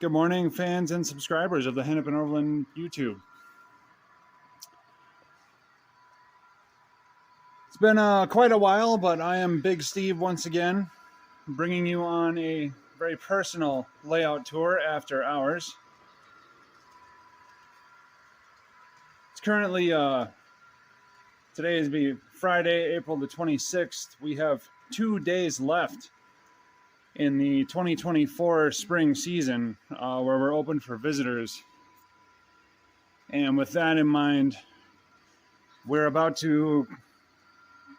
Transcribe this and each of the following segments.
Good morning, fans and subscribers of the Hennepin Overland YouTube. It's been quite a while, but I am Big Steve once again, bringing you on a very personal layout tour after hours. It's currently, today is Friday, April the 26th. We have 2 days left in the 2024 spring season where we're open for visitors. And with that in mind, we're about to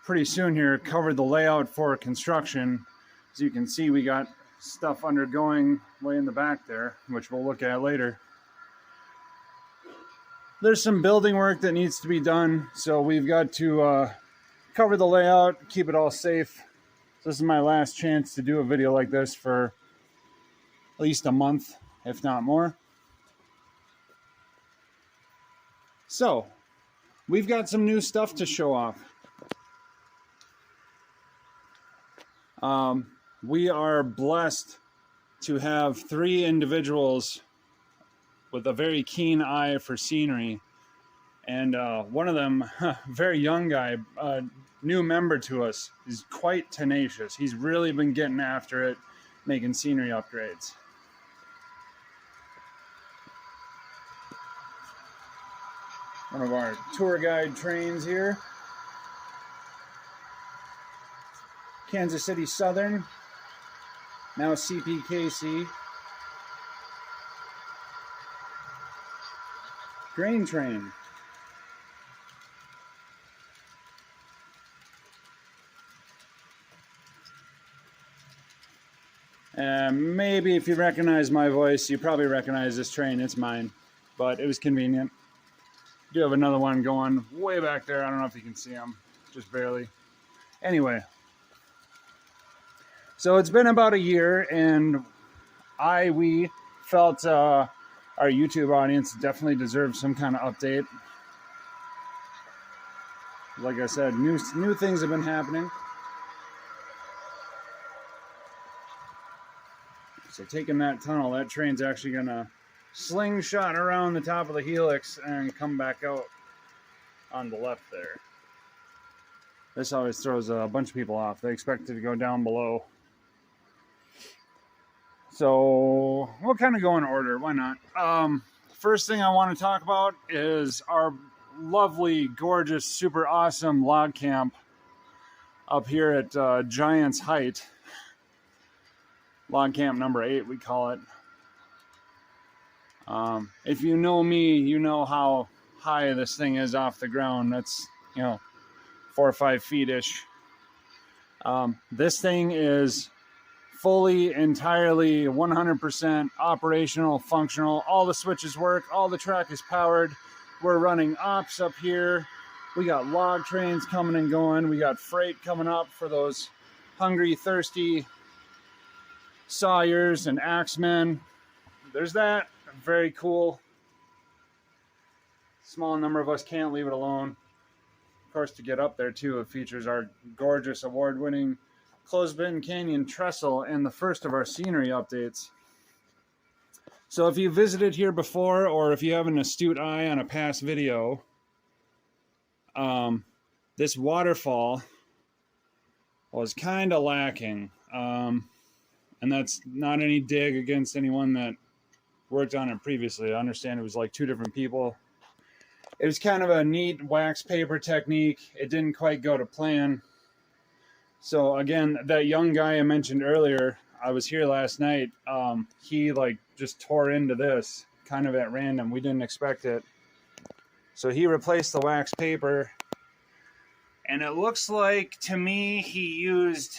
pretty soon here cover the layout for construction. As you can see, we got stuff undergoing way in the back there, which we'll look at later. There's some building work that needs to be done, so we've got to cover the layout, keep it all safe. This is my last chance to do a video like this for at least a month, if not more. So, we've got some new stuff to show off. We are blessed to have 3 individuals with a very keen eye for scenery. And one of them, very young guy, new member to us, is quite tenacious. He's really been getting after it, making scenery upgrades. One of our tour guide trains here. Kansas City Southern, now CPKC. Grain train. Maybe if you recognize my voice, you probably recognize this train. It's mine, but it was convenient. Do have another one going way back there. I don't know if you can see them, just barely. Anyway, so it's been about a year, and we felt our YouTube audience definitely deserves some kind of update. Like I said, new things have been happening. So taking that tunnel, that train's actually gonna slingshot around the top of the helix and come back out on the left there. This always throws a bunch of people off. They expect it to go down below. So we'll kind of go in order. Why not? First thing I want to talk about is our lovely, gorgeous, super awesome log camp up here at Giants Height. Log camp number 8, we call it. If you know me, you know how high this thing is off the ground. That's, 4 or 5 feet-ish. This thing is fully, entirely, 100% operational, functional. All the switches work. All the track is powered. We're running ops up here. We got log trains coming and going. We got freight coming up for those hungry, thirsty sawyers and axemen. There's that. Very cool. Small number of us can't leave it alone. Of course, to get up there too, it features our gorgeous award-winning Clothespin Canyon trestle and the first of our scenery updates. So if you visited here before, or if you have an astute eye on a past video, this waterfall was kind of lacking. And that's not any dig against anyone that worked on it previously. I understand it was like 2 different people. It was kind of a neat wax paper technique. It didn't quite go to plan. So again, that young guy I mentioned earlier, I was here last night. He just tore into this kind of at random. We didn't expect it. So he replaced the wax paper. And it looks like, to me, he used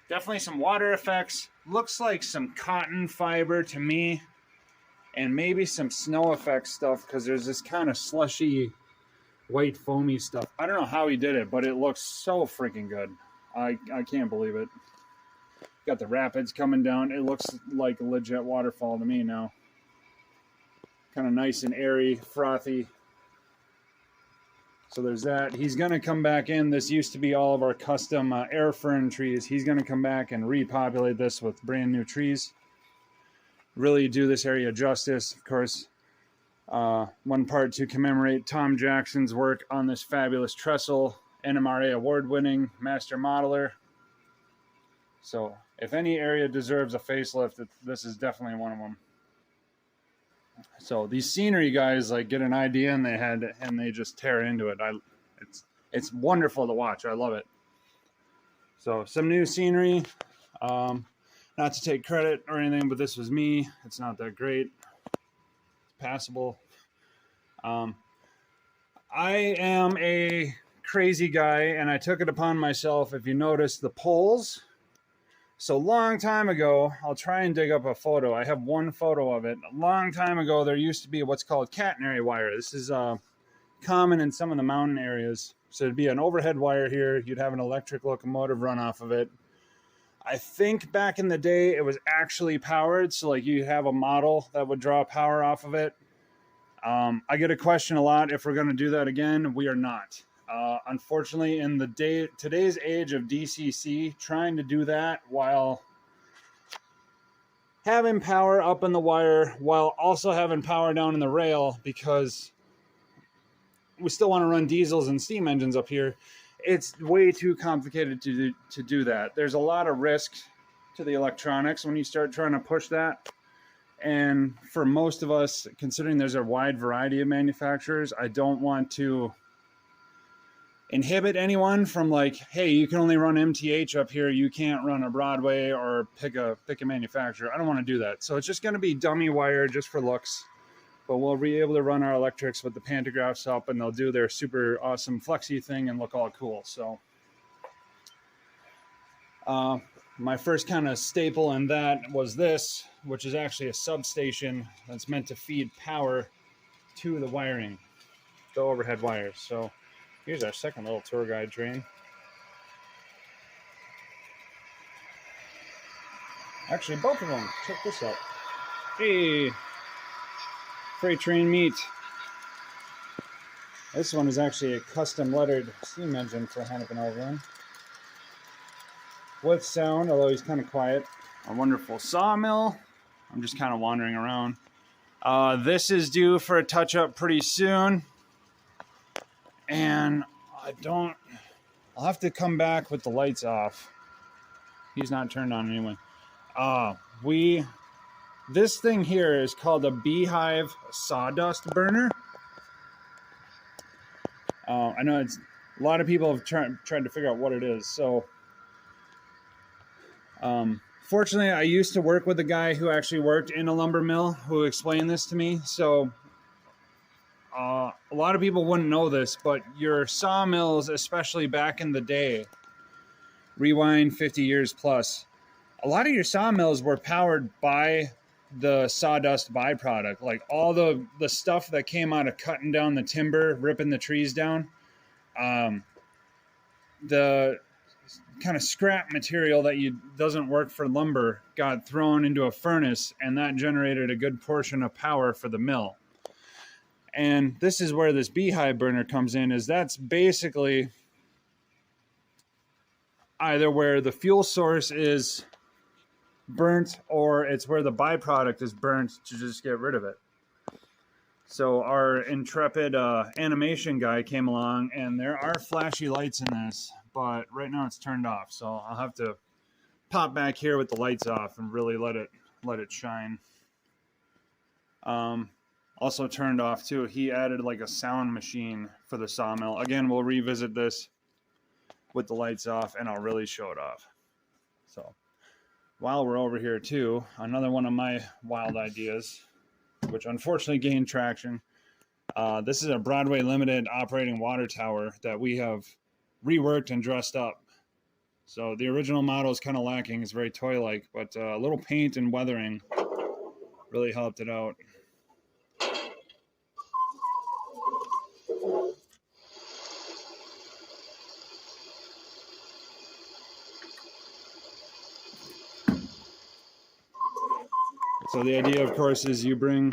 definitely some water effects. Looks like some cotton fiber to me. And maybe some snow effect stuff, because there's this kind of slushy, white foamy stuff. I don't know how he did it, but it looks so freaking good. I can't believe it. Got the rapids coming down. It looks like a legit waterfall to me now. Kind of nice and airy, frothy. So there's that. He's going to come back in. This used to be all of our custom air fern trees. He's going to come back and repopulate this with brand new trees. Really do this area justice. Of course, one part to commemorate Tom Jackson's work on this fabulous trestle, NMRA award-winning master modeler. So if any area deserves a facelift, this is definitely one of them. So these scenery guys like get an idea and they just tear into it. It's wonderful to watch. I love it. So some new scenery. Not to take credit or anything, but this was me. It's not that great. It's passable. I am a crazy guy, and I took it upon myself. If you notice the poles. So long time ago, I'll try and dig up a photo. I have one photo of it. A long time ago, there used to be what's called catenary wire. This is common in some of the mountain areas. So it'd be an overhead wire here. You'd have an electric locomotive run off of it. I think back in the day, it was actually powered. So like you have a model that would draw power off of it. I get a question a lot if we're going to do that again. We are not. Unfortunately, in today's age of DCC, trying to do that while having power up in the wire, while also having power down in the rail, because we still want to run diesels and steam engines up here, it's way too complicated to do that. There's a lot of risk to the electronics when you start trying to push that. And for most of us, considering there's a wide variety of manufacturers, I don't want to inhibit anyone from like, hey, you can only run MTH up here, you can't run a Broadway or pick a manufacturer. I don't want to do that. So it's just going to be dummy wire just for looks, but we'll be able to run our electrics with the pantographs up, and they'll do their super awesome flexi thing and look all cool. So my first kind of staple in that was this, which is actually a substation that's meant to feed power to the wiring, the overhead wires. So here's our second little tour guide train. Actually, both of them. Check this out. Hey, freight train meet. This one is actually a custom lettered steam engine for Hennepin Overland. With sound, although he's kind of quiet. A wonderful sawmill. I'm just kind of wandering around. This is due for a touch-up pretty soon. And I'll have to come back with the lights off. He's not turned on anyway. This thing here is called a beehive sawdust burner. I know a lot of people have tried to figure out what it is. So, fortunately, I used to work with a guy who actually worked in a lumber mill who explained this to me. So, a lot of people wouldn't know this, but your sawmills, especially back in the day, rewind 50 years plus, a lot of your sawmills were powered by the sawdust byproduct. Like all the stuff that came out of cutting down the timber, ripping the trees down, the kind of scrap material that doesn't work for lumber got thrown into a furnace, and that generated a good portion of power for the mill. And this is where this beehive burner comes in, is that's basically either where the fuel source is burnt or it's where the byproduct is burnt to just get rid of it. So our intrepid animation guy came along, and there are flashy lights in this, but right now it's turned off. So I'll have to pop back here with the lights off and really let it shine. Also turned off too, he added like a sound machine for the sawmill. Again, we'll revisit this with the lights off and I'll really show it off. So while we're over here too, another one of my wild ideas, which unfortunately gained traction. This is a Broadway Limited operating water tower that we have reworked and dressed up. So the original model is kind of lacking. It's very toy-like, but a little paint and weathering really helped it out. So the idea, of course, is you bring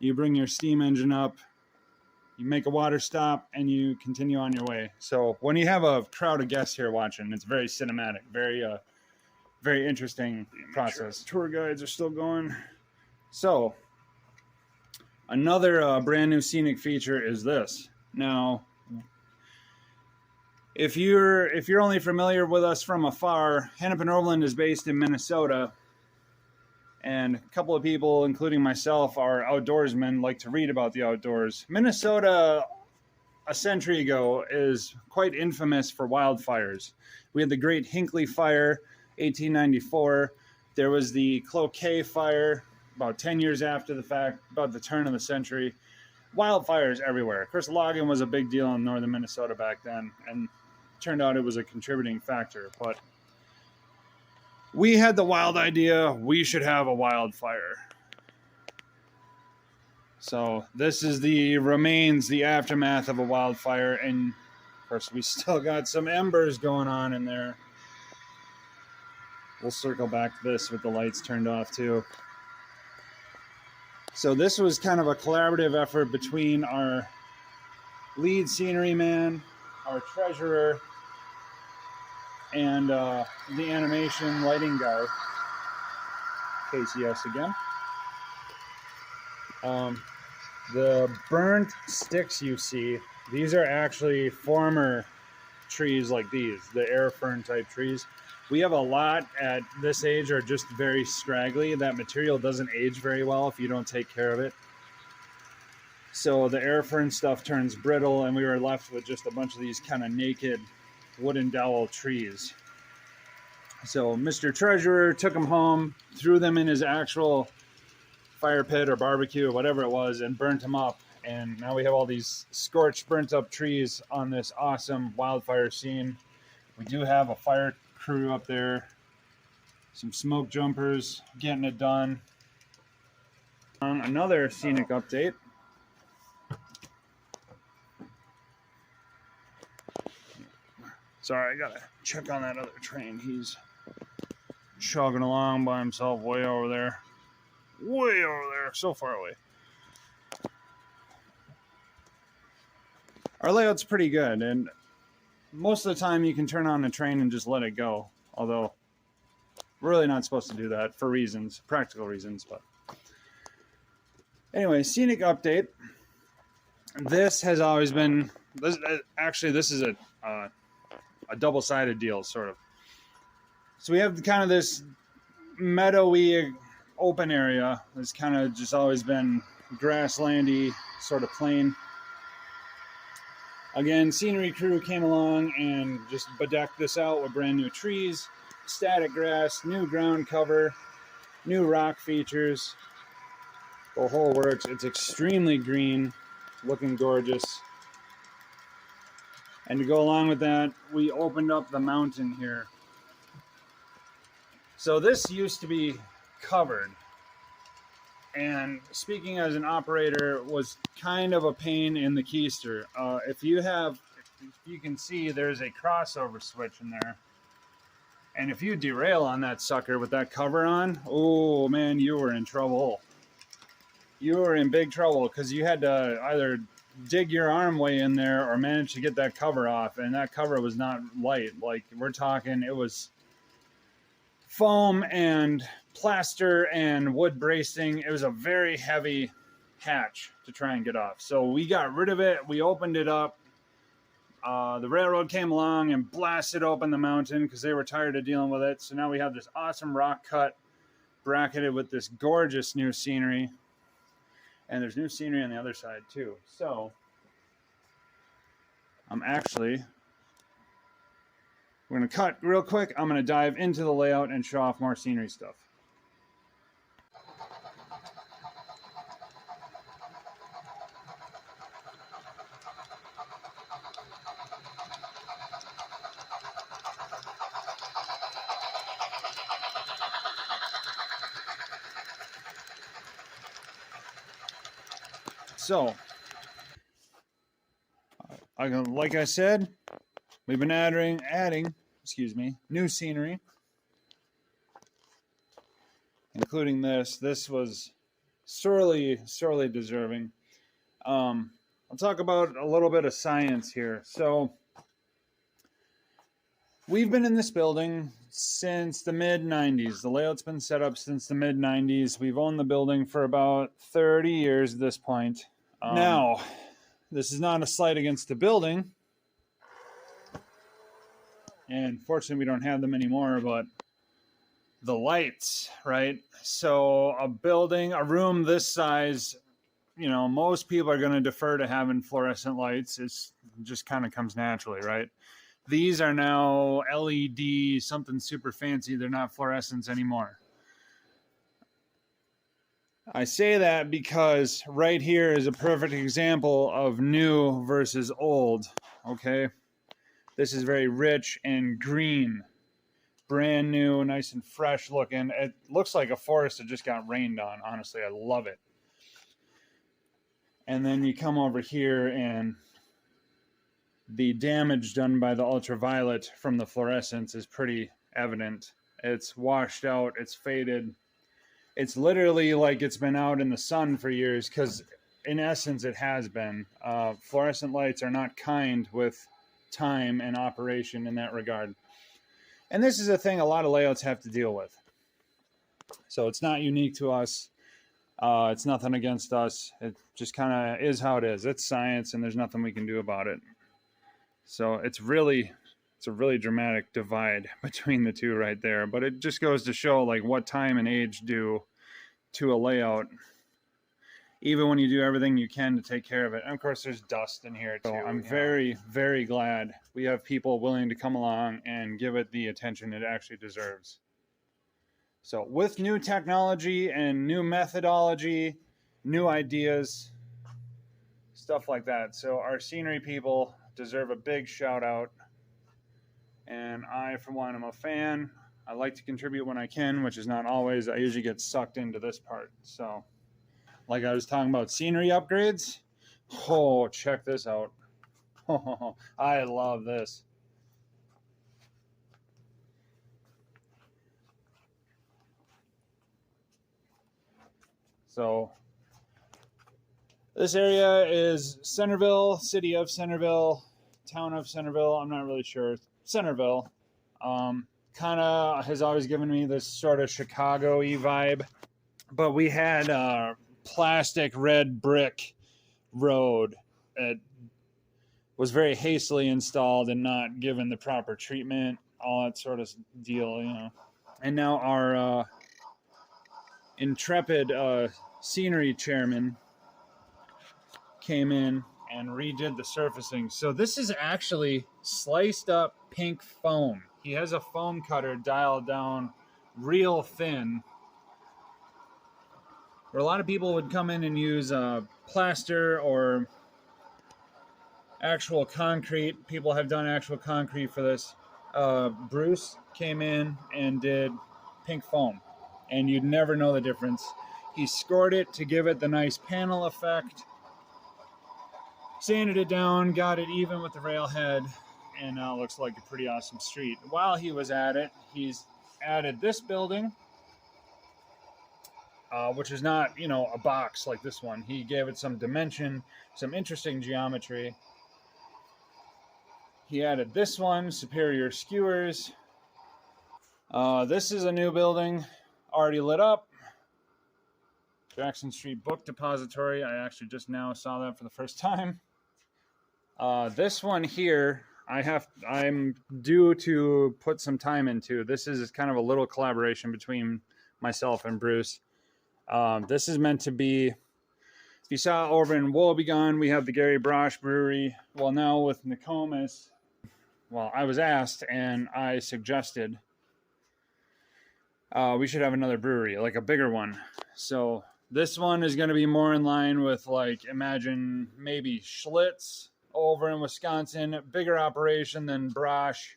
your steam engine up, You make a water stop and you continue on your way. So when you have a crowd of guests here watching, it's very cinematic, very interesting process. Tour guides are still going. So another brand new scenic feature is this. Now, if you're only familiar with us from afar, Hennepin Overland is based in Minnesota, and a couple of people, including myself, are outdoorsmen, like to read about the outdoors. Minnesota, a century ago, is quite infamous for wildfires. We had the Great Hinckley Fire, 1894. There was the Cloquet Fire, about 10 years after the fact, about the turn of the century. Wildfires everywhere. Of course, logging was a big deal in northern Minnesota back then, and turned out it was a contributing factor. But we had the wild idea, we should have a wildfire. So this is the remains, the aftermath of a wildfire, and of course we still got some embers going on in there. We'll circle back to this with the lights turned off too. So this was kind of a collaborative effort between our lead scenery man, our treasurer, and the animation lighting guy, KCS again. The burnt sticks you see, these are actually former trees like these, the air fern type trees. We have a lot at this age are just very scraggly. That material doesn't age very well if you don't take care of it. So the air fern stuff turns brittle, and we were left with just a bunch of these kind of naked wooden dowel trees. So Mr. Treasurer took them home, threw them in his actual fire pit or barbecue or whatever it was, and burnt them up. And now we have all these scorched, burnt up trees on this awesome wildfire scene. We do have a fire crew up there, some smoke jumpers getting it done. Another scenic update. Sorry, I gotta check on that other train. He's chugging along by himself way over there, so far away. Our layout's pretty good, and most of the time you can turn on the train and just let it go, although we're really not supposed to do that for reasons, practical reasons. But anyway, scenic update. This has always been, this is a double-sided deal, sort of. So we have kind of this meadowy open area that's kind of just always been grasslandy, sort of plain. Again, scenery crew came along and just bedecked this out with brand new trees, static grass, new ground cover, new rock features, the whole works. It's extremely green, looking gorgeous. And to go along with that, we opened up the mountain here. So this used to be covered. And speaking as an operator, was kind of a pain in the keister. If you can see, there's a crossover switch in there. And if you derail on that sucker with that cover on, oh man, you were in trouble. You were in big trouble, because you had to either dig your arm way in there or manage to get that cover off. And that cover was not light. Like, we're talking, it was foam and plaster and wood bracing. It was a very heavy hatch to try and get off. So we got rid of it. We opened it up. The railroad came along and blasted open the mountain because they were tired of dealing with it. So now we have this awesome rock cut bracketed with this gorgeous new scenery. And there's new scenery on the other side too. So we're going to cut real quick. I'm going to dive into the layout and show off more scenery stuff. So, like I said, we've been adding, new scenery, including this. This was sorely deserving. A I'll talk about a little bit of science here. So we've been in this building since the mid-90s. The layout's been set up since the mid-90s. We've owned the building for about 30 years at this point. Now, this is not a slight against the building. And fortunately, we don't have them anymore, but the lights, right? So a building, a room this size, you know, most people are going to defer to having fluorescent lights. It's just kind of comes naturally, right? These are now LED, something super fancy. They're not fluorescents anymore. I say that because right here is a perfect example of new versus old, okay? This is very rich and green. Brand new, nice and fresh looking. It looks like a forest that just got rained on, honestly. I love it. And then you come over here and the damage done by the ultraviolet from the fluorescence is pretty evident. It's washed out, it's faded. It's literally like it's been out in the sun for years, because in essence it has been. Fluorescent lights are not kind with time and operation in that regard. And this is a thing a lot of layouts have to deal with. So it's not unique to us. It's nothing against us. It just kind of is how it is. It's science, and there's nothing we can do about it. So it's a really dramatic divide between the two right there. But it just goes to show like what time and age do to a layout, even when you do everything you can to take care of it. And of course, there's dust in here too. So I'm very, very glad we have people willing to come along and give it the attention it actually deserves. So with new technology and new methodology, new ideas, stuff like that. So our scenery people deserve a big shout out. And I, for one, am a fan. I like to contribute when I can, which is not always. I usually get sucked into this part. So like I was talking about scenery upgrades. Oh, check this out. Oh, I love this. So this area is Centerville, city of Centerville, town of Centerville. I'm not really sure. Centerville. Kind of has always given me this sort of Chicago-y vibe. But we had plastic red brick road that was very hastily installed and not given the proper treatment, all that sort of deal, you know. And now our intrepid scenery chairman came in and redid the surfacing. So this is actually sliced up pink foam. He has a foam cutter dialed down real thin, where a lot of people would come in and use plaster or actual concrete. People have done actual concrete for this. Bruce came in and did pink foam, and you'd never know the difference. He scored it to give it the nice panel effect, sanded it down, got it even with the railhead, and now it looks like a pretty awesome street. While he was at it, he's added this building, which is not, you know, a box like this one. He gave it some dimension, some interesting geometry. He added this one, superior skewers. This is a new building, already lit up. Jackson Street Book Depository. I actually just now saw that for the first time. This one here, I'm due to put some time into. This is kind of a little collaboration between myself and Bruce. This is meant to be, if you saw over in Wobegon, we have the Gary Brosh Brewery. Well, now with Komas, well, I was asked and I suggested we should have another brewery, like a bigger one. So this one is going to be more in line with, like, imagine maybe Schlitz over in Wisconsin, bigger operation than Brosh.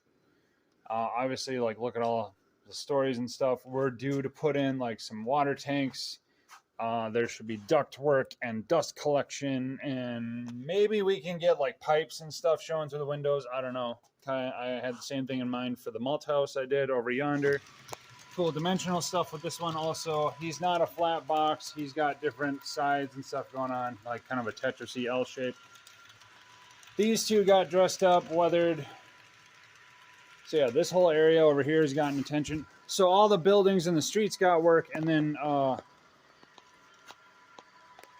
Obviously, like, look at all the stories and stuff. We're due to put in like some water tanks. There should be duct work and dust collection, and maybe we can get like pipes and stuff showing through the windows. I don't know. I had the same thing in mind for the malt house I did over yonder. Cool dimensional stuff with this one also. He's not a flat box. He's got different sides and stuff going on, like kind of a Tetris-y L shape. These two got dressed up, weathered. So yeah, this whole area over here has gotten attention. So all the buildings and the streets got work, and then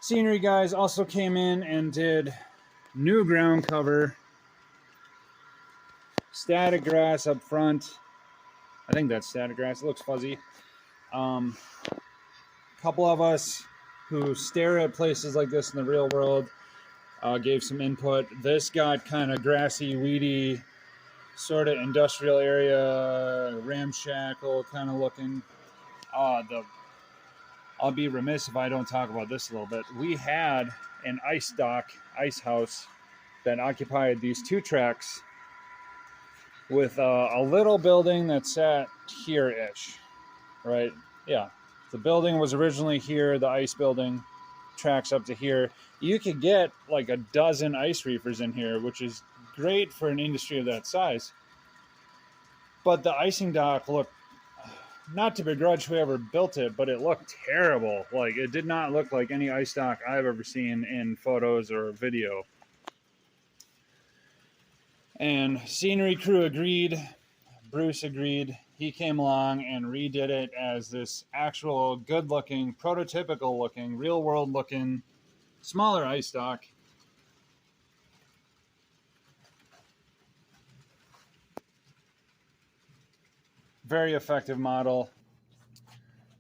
scenery guys also came in and did new ground cover, static grass up front. I think that's static grass. It looks fuzzy. A couple of us who stare at places like this in the real world gave some input. This got kind of grassy, weedy, sort of industrial area, ramshackle kind of looking. I'll be remiss if I don't talk about this a little bit. We had an ice house that occupied these two tracks with a little building that sat here-ish, right? Yeah, the building was originally here, the ice building, tracks up to here. You could get like a dozen ice reefers in here, which is great for an industry of that size. But the icing dock looked, not to begrudge whoever built it, but it looked terrible. Like, it did not look like any ice dock I've ever seen in photos or video. And scenery crew agreed, Bruce agreed. He came along and redid it as this actual good-looking, prototypical-looking, real-world-looking, smaller ice dock. Very effective model.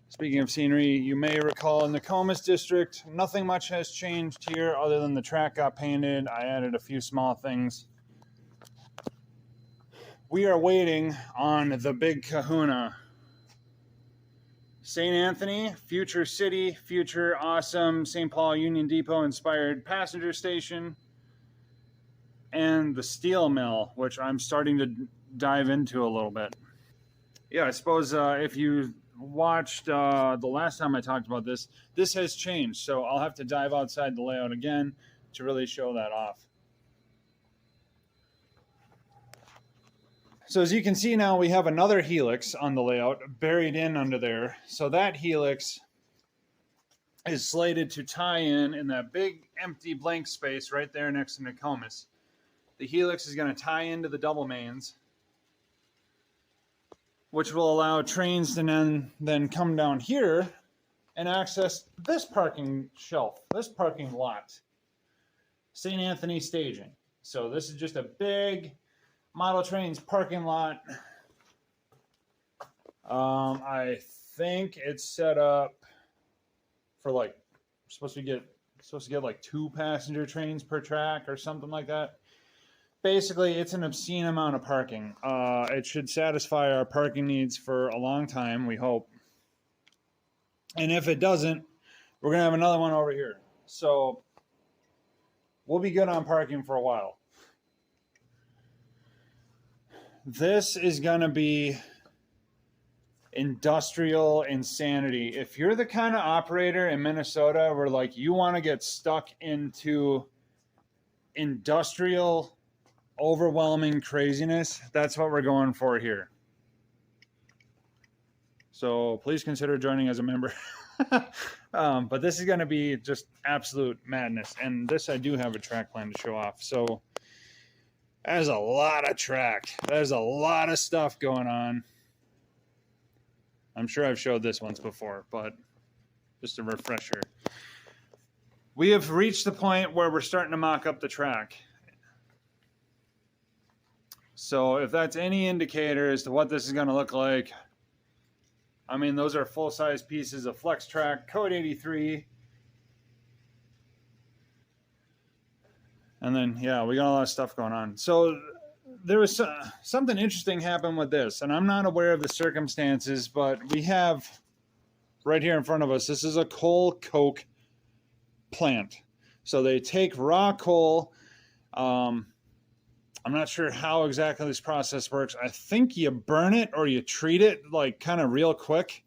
Speaking of scenery, you may recall in the Komas District, nothing much has changed here other than the track got painted. I added a few small things. We are waiting on the big kahuna. St. Anthony, future city, future awesome St. Paul Union Depot inspired passenger station, and the steel mill, which I'm starting to dive into a little bit. Yeah, I suppose if you watched the last time I talked about this, this has changed. So I'll have to dive outside the layout again to really show that off. So as you can see now, we have another helix on the layout buried in under there. So that helix is slated to tie in that big empty blank space right there next to Nokomis. The helix is going to tie into the double mains, which will allow trains to then come down here and access this parking shelf, this parking lot, St. Anthony staging. So this is just a big model trains parking lot. I think it's set up for like, supposed to get like 2 passenger trains per track or something like that. Basically, it's an obscene amount of parking. It should satisfy our parking needs for a long time, we hope. And if it doesn't, we're going to have another one over here. So we'll be good on parking for a while. This is going to be industrial insanity. If you're the kind of operator in Minnesota where like you want to get stuck into industrial overwhelming craziness, that's what we're going for here. So please consider joining as a member. But this is going to be just absolute madness. And this, I do have a track plan to show off. So there's a lot of track. There's a lot of stuff going on. I'm sure I've showed this once before, but just a refresher. We have reached the point where we're starting to mock up the track. So if that's any indicator as to what this is going to look like, I mean, those are full-size pieces of flex track, code 83. And then, yeah, we got a lot of stuff going on. So there was something interesting happened with this, and I'm not aware of the circumstances, but we have right here in front of us, this is a coal coke plant. So they take raw coal. I'm not sure how exactly this process works. I think you burn it or you treat it like kind of real quick,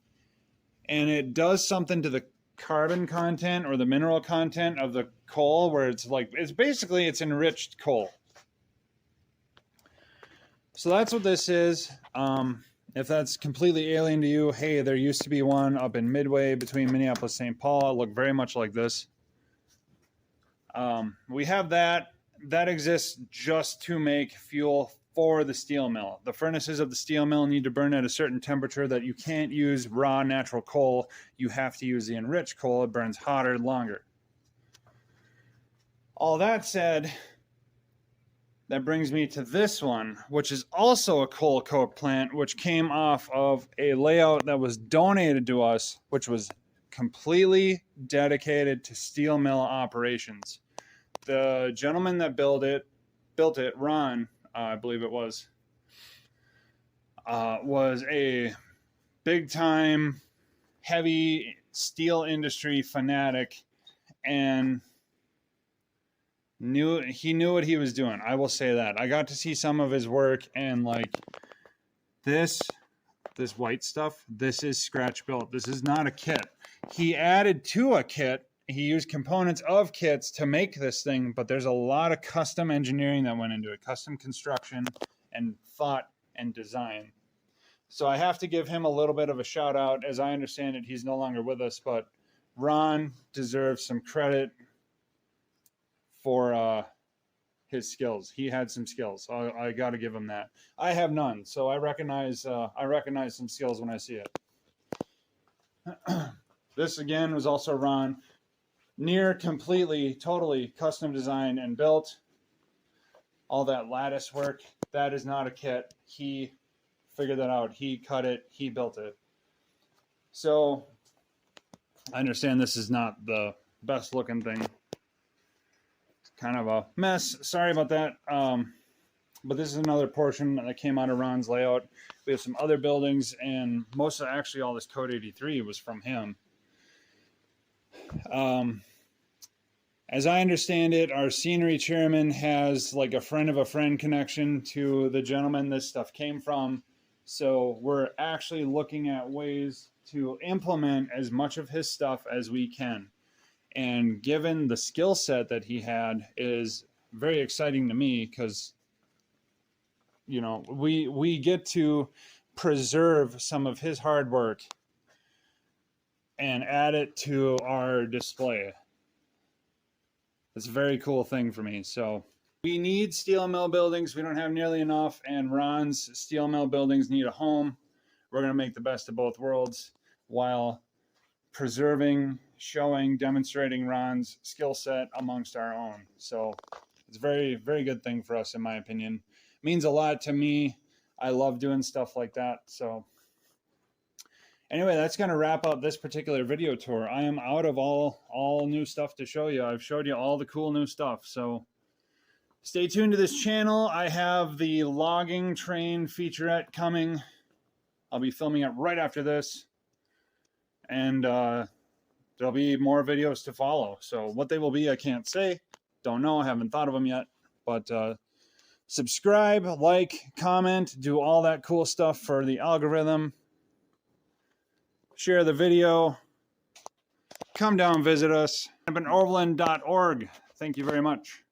and it does something to the carbon content or the mineral content of the coal where it's like, it's enriched coal. So that's what this is. If that's completely alien to you, hey, there used to be one up in Midway between Minneapolis and St. Paul. It looked very much like this. We have that. that exists just to make fuel for the steel mill. The furnaces of the steel mill need to burn at a certain temperature that you can't use raw natural coal. You have to use the enriched coal. It burns hotter, longer. All that said, that brings me to this one, which is also a coal coke plant, which came off of a layout that was donated to us, which was completely dedicated to steel mill operations. The gentleman that built it, Ron, I believe it was a big-time, heavy steel industry fanatic, and he knew what he was doing. I will say that. I got to see some of his work, and like this white stuff, this is scratch built. This is not a kit. He added to a kit. He used components of kits to make this thing, but there's a lot of custom engineering that went into it, custom construction and thought and design. So I have to give him a little bit of a shout out. As I understand it, he's no longer with us, but Ron deserves some credit for his skills. He had some skills. I got to give him that. I have none, so I recognize some skills when I see it. This again was also Ron. Near completely, totally custom designed and built. All that lattice work, that is not a kit. He figured that out. He cut it. He built it. So I understand this is not the best looking thing. It's kind of a mess. Sorry about that. But this is another portion that came out of Ron's layout. We have some other buildings, and most of actually all this Code 83 was from him. As I understand it, our scenery chairman has like a friend of a friend connection to the gentleman this stuff came from. So we're actually looking at ways to implement as much of his stuff as we can. And given the skill set that he had is very exciting to me, because, you know, we get to preserve some of his hard work and add it to our display. It's a very cool thing for me. So we need steel mill buildings. We don't have nearly enough, and Ron's steel mill buildings need a home. We're going to make the best of both worlds while preserving, showing, demonstrating Ron's skill set amongst our own. So it's a very, very good thing for us, in my opinion. It means a lot to me. I love doing stuff like that. So anyway, that's going to wrap up this particular video tour. I am out of all new stuff to show you. I've showed you all the cool new stuff. So stay tuned to this channel. I have the logging train featurette coming. I'll be filming it right after this. And there'll be more videos to follow. So what they will be, I can't say. Don't know. I haven't thought of them yet. But subscribe, like, comment, do all that cool stuff for the algorithm. Share the video. Come down, visit us. HennepinOverland.org. Thank you very much.